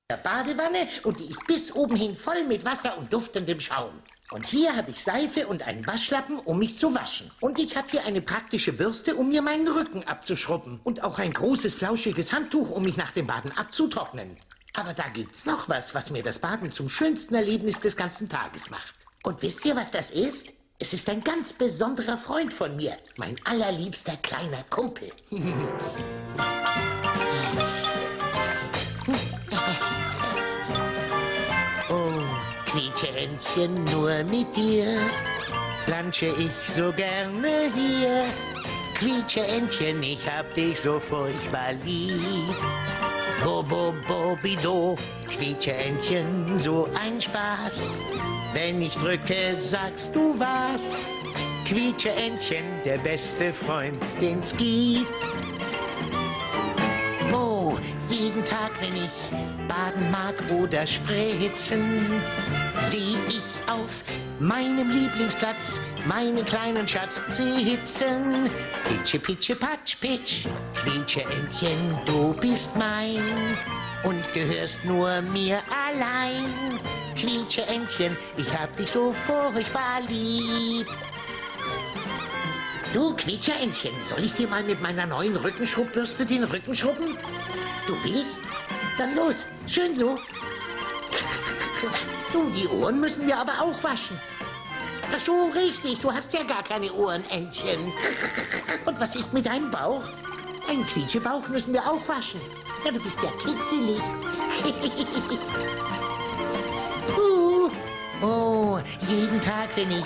der Badewanne und die ist bis oben hin voll mit Wasser und duftendem Schaum. Und hier habe ich Seife und einen Waschlappen, um mich zu waschen. Und ich habe hier eine praktische Bürste, um mir meinen Rücken abzuschrubben. Und auch ein großes, flauschiges Handtuch, um mich nach dem Baden abzutrocknen. Aber da gibt's noch was, was mir das Baden zum schönsten Erlebnis des ganzen Tages macht. Und wisst ihr, was das ist? Es ist ein ganz besonderer Freund von mir. Mein allerliebster kleiner Kumpel. Oh, Quietscheentchen, nur mit dir plansche ich so gerne hier. Quietscheentchen, ich hab dich so furchtbar lieb. Bobo, Bobido, Quietscheentchen, so ein Spaß. Wenn ich drücke, sagst du was. Quietscheentchen, der beste Freund, den's gibt. Oh, jeden Tag, wenn ich baden mag oder spritzen, seh ich auf meinem Lieblingsplatz meinen kleinen Schatz sitzen. Pitsche, pitsche, patsch, pitsch, Quietscheentchen, du bist mein und gehörst nur mir allein. Quietscheentchen, ich hab dich so furchtbar lieb. Du, Quietscheentchen, soll ich dir mal mit meiner neuen Rückenschrubbürste den Rücken schrubben? Du willst? Dann los, schön so. Du, die Ohren müssen wir aber auch waschen. Ach so, richtig, du hast ja gar keine Ohren, Entchen. Und was ist mit deinem Bauch? Einen Quietschebauch müssen wir auch waschen. Ja, du bist ja kitzelig. Oh, jeden Tag, wenn ich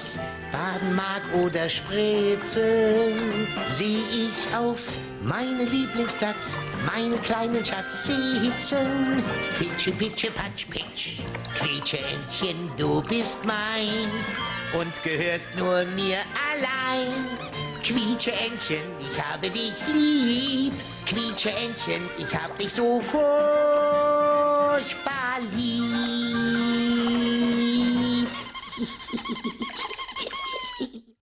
baden mag oder spritzen, seh ich auf meinen Lieblingsplatz meinen kleinen Schatz sitzen. Pitsche, pitsche, patsch, pitsch, Quietscheentchen, du bist mein und gehörst nur mir allein. Quietscheentchen, ich habe dich lieb. Quietscheentchen, ich hab dich so furchtbar lieb.